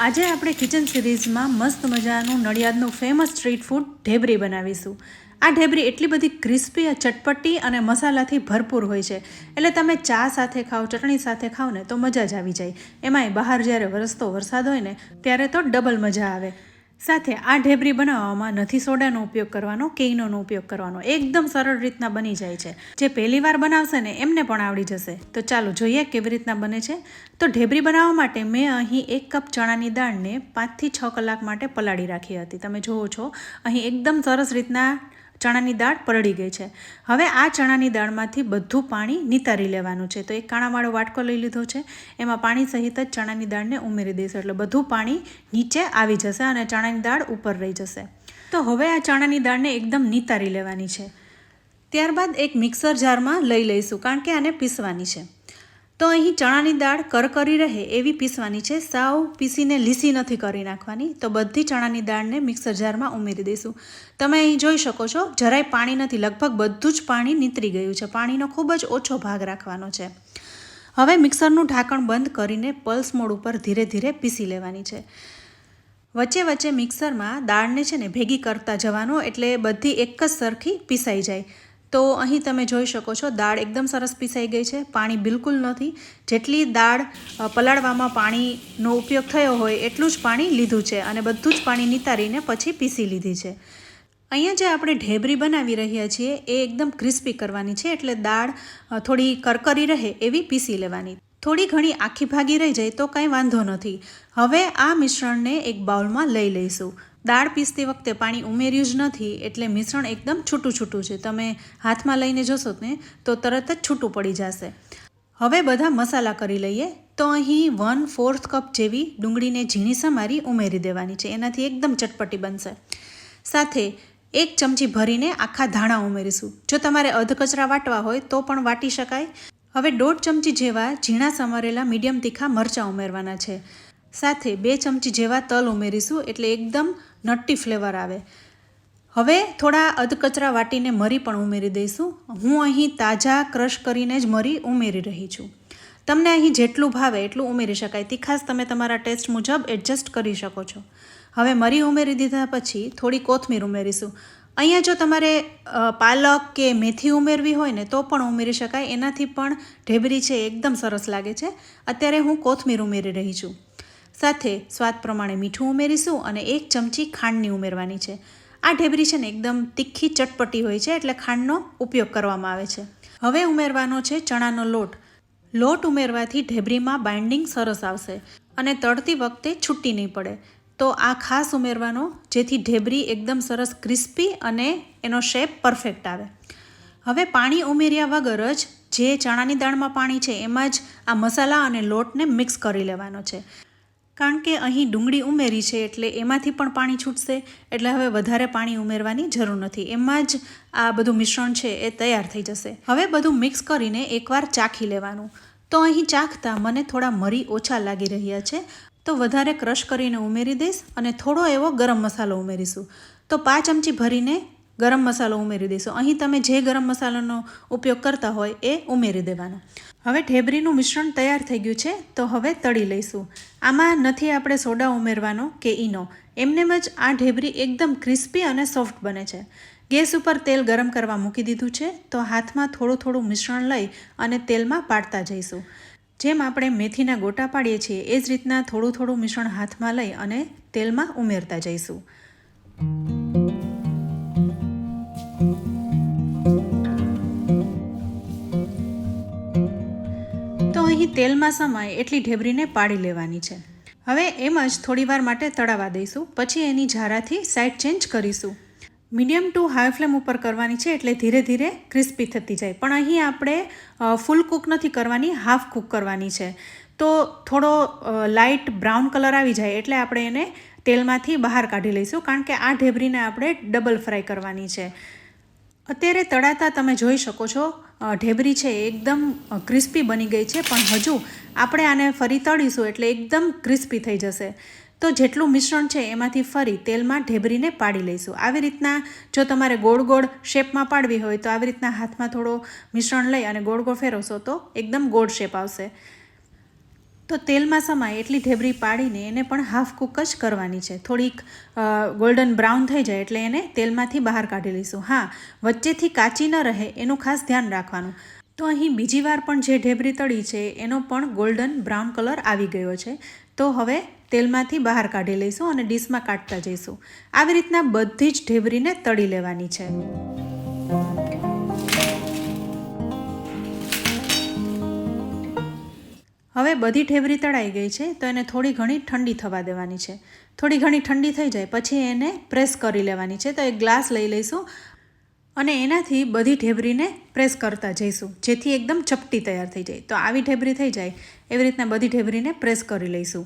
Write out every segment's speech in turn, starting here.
આજે આપણે કિચન સિરીઝમાં મસ્ત મજાનું નડિયાદનું ફેમસ સ્ટ્રીટ ફૂડ ઢેબરી બનાવીશું. આ ઢેબરી એટલી બધી ક્રિસ્પી, ચટપટી અને મસાલાથી ભરપૂર હોય છે, એટલે તમે ચા સાથે ખાઓ, ચટણી સાથે ખાઓ ને તો મજા જ આવી જાય. એમાંય બહાર જ્યારે વરસતો વરસાદ હોય ને ત્યારે તો ડબલ મજા આવે. સાથે આ ઢેબરી બનાવવામાં નથી સોડાનો ઉપયોગ કરવાનો કે ઈનોનો ઉપયોગ કરવાનો, એકદમ સરળ રીતના બની જાય છે. જે પહેલી વાર બનાવશે ને એમને પણ આવડી જશે. તો ચાલો જોઈએ કેવી રીતના બને છે. તો ઢેબરી બનાવવા માટે મેં અહીં 1 કપ ચણાની દાળને 5 થી 6 કલાક માટે પલાળી રાખી હતી. તમે જુઓ છો અહીં એકદમ સરસ રીતના ચણાની દાળ પલળી ગઈ છે. હવે આ ચણાની દાળમાંથી બધું પાણી નિતારી લેવાનું છે. તો એક કાણાવાળો વાટકો લઈ લીધો છે, એમાં પાણી સહિત જ ચણાની દાળને ઉમેરી દઈશું, એટલે બધું પાણી નીચે આવી જશે અને ચણાની દાળ ઉપર રહી જશે. તો હવે આ ચણાની દાળને એકદમ નિતારી લેવાની છે. ત્યારબાદ એક મિક્સર જારમાં લઈ લઈશું, કારણ કે આને પીસવાની છે. તો અહીં ચણાની દાળ કરકરી રહે એવી પીસવાની છે, સાવ પીસીને લીસી નથી કરી નાખવાની. તો બધી ચણાની દાળને મિક્સર જારમાં ઉમેરી દઈશું. તમે અહીં જોઈ શકો છો જરાય પાણી નથી, લગભગ બધું જ પાણી નીતરી ગયું છે. પાણીનો ખૂબ જ ઓછો ભાગ રાખવાનો છે. હવે મિક્સરનું ઢાંકણ બંધ કરીને પલ્સ મોડ ઉપર ધીરે ધીરે પીસી લેવાની છે. વચ્ચે વચ્ચે મિક્સરમાં દાળને છે ને ભેગી કરતા જવાનું, એટલે બધી એક જ સરખી પીસાઈ જાય. તો અહીં તમે જોઈ શકો છો દાળ એકદમ સરસ પીસાઈ ગઈ છે, પાણી બિલકુલ નથી. જેટલી દાળ પલાળવામાં પાણીનો ઉપયોગ થયો હોય એટલું જ પાણી લીધું છે અને બધું જ પાણી નિતારીને પછી પીસી લીધી છે. અહીંયા જે આપણે ઢેબરી બનાવી રહ્યા છીએ એ એકદમ ક્રિસ્પી કરવાની છે, એટલે દાળ થોડી કરકરી રહે એવી પીસી લેવાની. થોડી ઘણી આખી ભાગી રહી જાય તો કંઈ વાંધો નથી. હવે આ મિશ્રણને એક બાઉલમાં લઈ લઈશું. દાળ પીસતી વખતે પાણી ઉમેર્યું જ નથી, એટલે મિશ્રણ એકદમ છૂટું છૂટું છે. તમે હાથમાં લઈને જોશો ને તો તરત જ છૂટું પડી જશે. હવે બધા મસાલા કરી લઈએ. તો અહીં 1/4 કપ જેવી ડુંગળીને ઝીણી સમારી ઉમેરી દેવાની છે, એનાથી એકદમ ચટપટી બનશે. સાથે 1 ચમચી ભરીને આખા ધાણા ઉમેરીશું. જો તમારે અધકચરા વાટવા હોય તો પણ વાટી શકાય. હવે 1.5 ચમચી જેવા ઝીણા સમારેલા મીડિયમ તીખા મરચાં ઉમેરવાના છે. સાથે 2 ચમચી જેવા તલ ઉમેરીશું, એટલે એકદમ નટ્ટી ફ્લેવર આવે. હવે થોડા અધકચરા વાટીને મરી પણ ઉમેરી દઈશું. હું અહીં તાજા ક્રશ કરીને જ મરી ઉમેરી રહી છું. તમને અહીં જેટલું ભાવે એટલું ઉમેરી શકાય. તીખાશ તમે તમારા ટેસ્ટ મુજબ એડજસ્ટ કરી શકો છો. હવે મરી ઉમેરી દીધા પછી થોડી કોથમીર ઉમેરીશું. અહીંયા જો તમારે પાલક કે મેથી ઉમેરવી હોય ને તો પણ ઉમેરી શકાય, એનાથી પણ ઢેબરી છે એકદમ સરસ લાગે છે. અત્યારે હું કોથમીર ઉમેરી રહી છું. સાથે સ્વાદ પ્રમાણે મીઠું ઉમેરીશું અને 1 ચમચી ખાંડની ઉમેરવાની છે. આ ઢેબરી છે ને એકદમ તીખી ચટપટી હોય છે, એટલે ખાંડનો ઉપયોગ કરવામાં આવે છે. હવે ઉમેરવાનો છે ચણાનો લોટ. લોટ ઉમેરવાથી ઢેબરીમાં બાઇન્ડિંગ સરસ આવશે અને તળતી વખતે છૂટી નહીં પડે. તો આ ખાસ ઉમેરવાનો, જેથી ઢેબરી એકદમ સરસ ક્રિસ્પી અને એનો શેપ પરફેક્ટ આવે. હવે પાણી ઉમેર્યા વગર જ જે ચણાની દાળમાં પાણી છે એમાં જ આ મસાલા અને લોટને મિક્સ કરી લેવાનો છે. કારણ કે અહીં ડુંગળી ઉમેરી છે એટલે એમાંથી પણ પાણી છૂટશે, એટલે હવે વધારે પાણી ઉમેરવાની જરૂર નથી. એમાં જ આ બધું મિશ્રણ છે એ તૈયાર થઈ જશે. હવે બધું મિક્સ કરીને એકવાર ચાખી લેવાનું. તો અહીં ચાખતા મને થોડા મરી ઓછા લાગી રહ્યા છે, તો વધારે ક્રશ કરીને ઉમેરી દઈશ અને થોડો એવો ગરમ મસાલો ઉમેરીશું. તો 5 ચમચી ભરીને ગરમ મસાલો ઉમેરી દઈશું. અહીં તમે જે ગરમ મસાલાનો ઉપયોગ કરતા હોય એ ઉમેરી દેવાનો. હવે ઢેબરીનું મિશ્રણ તૈયાર થઈ ગયું છે, તો હવે તળી લઈશું. આમાં નથી આપણે સોડા ઉમેરવાનો કે ઈનો, એમનેમ જ આ ઢેબરી એકદમ ક્રિસ્પી અને સોફ્ટ બને છે. ગેસ ઉપર તેલ ગરમ કરવા મૂકી દીધું છે, તો હાથમાં થોડું થોડું મિશ્રણ લઈ અને તેલમાં પાડતા જઈશું. જેમ આપણે મેથીના ગોટા પાડીએ છીએ એ જ રીતના થોડું થોડું મિશ્રણ હાથમાં લઈ અને તેલમાં ઉમેરતા જઈશું. તો અહીં તેલમાં સમાય એટલી ઢેબરીને પાડી લેવાની છે. હવે એમ જ થોડી વાર માટે તળાવા દઈશું, પછી એની ઝારાથી સાઈડ ચેન્જ કરીશું. મીડિયમ ટુ હાઈ ફ્લેમ ઉપર કરવાની છે, એટલે ધીરે ધીરે ક્રિસ્પી થતી જાય. પણ અહીં આપણે ફૂલ કૂક નથી કરવાની, હાફ કૂક કરવાની છે. તો થોડો લાઇટ બ્રાઉન કલર આવી જાય એટલે આપણે એને તેલમાંથી બહાર કાઢી લઈશું, કારણ કે આ ઢેબરીને આપણે ડબલ ફ્રાય કરવાની છે. અત્યારે તળાતા તમે જોઈ શકો છો ઢેબરી છે એકદમ ક્રિસ્પી બની ગઈ છે, પણ હજુ આપણે આને ફરી તળીશું એટલે એકદમ ક્રિસ્પી થઈ જશે. તો જેટલું મિશ્રણ છે એમાંથી ફરી તેલમાં ઢેબરીને પાડી લઈશું. આવી રીતના જો તમારે ગોળ ગોળ શેપમાં પાડવી હોય તો આવી રીતના હાથમાં થોડો મિશ્રણ લઈ અને ગોળ ગોળ ફેરવશો તો એકદમ ગોળ શેપ આવશે. તો તેલમાં સમાય એટલી ઢેબરી પાડીને એને પણ હાફ કૂક જ કરવાની છે. થોડીક ગોલ્ડન બ્રાઉન થઈ જાય એટલે એને તેલમાંથી બહાર કાઢી લઈશું. હા, વચ્ચેથી કાચી ન રહે એનું ખાસ ધ્યાન રાખવાનું. તો અહીં બીજી વાર પણ જે ઢેબરી તળી છે એનો પણ ગોલ્ડન બ્રાઉન કલર આવી ગયો છે. તો હવે તેલમાંથી બહાર કાઢી લઈશું અને ડીશમાં કાઢતા જઈશું. આવી રીતના બધી જ ઢેબરીને તળી લેવાની છે. હવે બધી ઢેબરી તળાઈ ગઈ છે તો એને થોડી ઘણી ઠંડી થવા દેવાની છે. થોડી ઘણી ઠંડી થઈ જાય પછી એને પ્રેસ કરી લેવાની છે. તો એક ગ્લાસ લઈ લઈશું અને એનાથી બધી ઢેબરીને પ્રેસ કરતા જઈશું જેથી એકદમ ચપટી તૈયાર થઈ જાય. તો આવી ઢેબરી થઈ જાય એવી રીતના બધી ઢેબરીને પ્રેસ કરી લઈશું.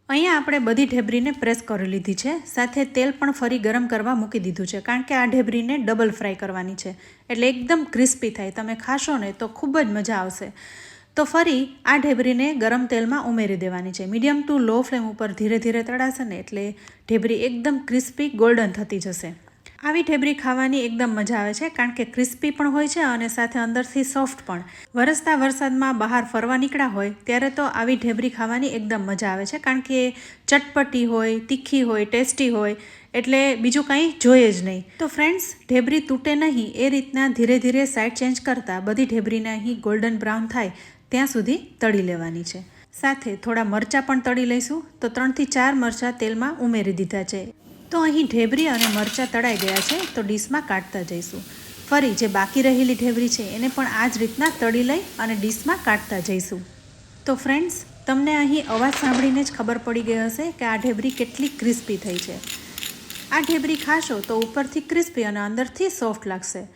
અહીંયા આપણે બધી ઢેબરીને પ્રેસ કરી લીધી છે. સાથે તેલ પણ ફરી ગરમ કરવા મૂકી દીધું છે કારણ કે આ ઢેબરીને ડબલ ફ્રાય કરવાની છે એટલે એકદમ ક્રિસ્પી થાય. તમે ખાશો ને તો ખૂબ જ મજા આવશે. તો ફરી આ ઢેબરીને ગરમ તેલમાં ઉમેરી દેવાની છે. મીડિયમ ટુ લો ફ્લેમ ઉપર ધીરે ધીરે તળાશે ને એટલે ઢેબરી એકદમ ક્રિસ્પી ગોલ્ડન થતી જશે. આવી ઢેબરી ખાવાની એકદમ મજા આવે છે કારણ કે ક્રિસ્પી પણ હોય છે અને સાથે અંદરથી સોફ્ટ પણ. વરસતા વરસાદમાં બહાર ફરવા નીકળ્યા હોય ત્યારે તો આવી ઢેબરી ખાવાની એકદમ મજા આવે છે કારણ કે ચટપટી હોય, તીખી હોય, ટેસ્ટી હોય એટલે બીજું કંઈ જોઈએ જ નહીં. તો ફ્રેન્ડ્સ, ઢેબરી તૂટે નહીં એ રીતના ધીરે ધીરે સાઈડ ચેન્જ કરતાં બધી ઢેબરીને અહીં ગોલ્ડન બ્રાઉન થાય ત્યાં સુધી તળી લેવાની છે. સાથે થોડા મરચાં પણ તળી લઈશું. તો 3 થી 4 મરચાં તેલમાં ઉમેરી દીધા છે. તો અહીં ઢેબરી અને મરચાં તળાઈ ગયા છે તો ડીશમાં કાઢતા જઈશું. ફરી જે બાકી રહેલી ઢેબરી છે એને પણ આ જ રીતના તળી લઈ અને ડીશમાં કાઢતા જઈશું. તો ફ્રેન્ડ્સ, તમને અહીં અવાજ સાંભળીને જ ખબર પડી ગઈ હશે કે આ ઢેબરી કેટલી ક્રિસ્પી થઈ છે. આ ઢેબરી ખાશો તો ઉપરથી ક્રિસ્પી અને અંદરથી સોફ્ટ લાગશે.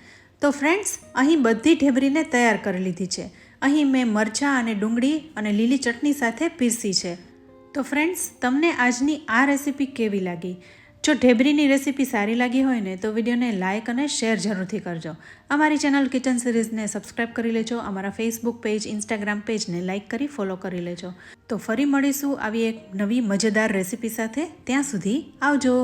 તો ફ્રેન્ડ્સ, અહીં બધી ઢેબરીને તૈયાર કરી લીધી છે. અહીં મેં મરચાં અને ડુંગળી અને લીલી ચટણી સાથે પીરસી છે. તો ફ્રેન્ડ્સ, તમને આજની આ રેસીપી કેવી લાગી? જો ઢેબરીની રેસીપી સારી લાગી હોય ને તો વિડીયોને લાઇક અને શેર જરૂરથી કરજો. અમારી ચેનલ કિચન સિરીઝને સબસ્ક્રાઈબ કરી લેજો. અમારા ફેસબુક પેજ, ઇન્સ્ટાગ્રામ પેજને લાઇક કરી ફોલો કરી લેજો. તો ફરી મળીશું આવી એક નવી મજેદાર રેસીપી સાથે. ત્યાં સુધી આવજો.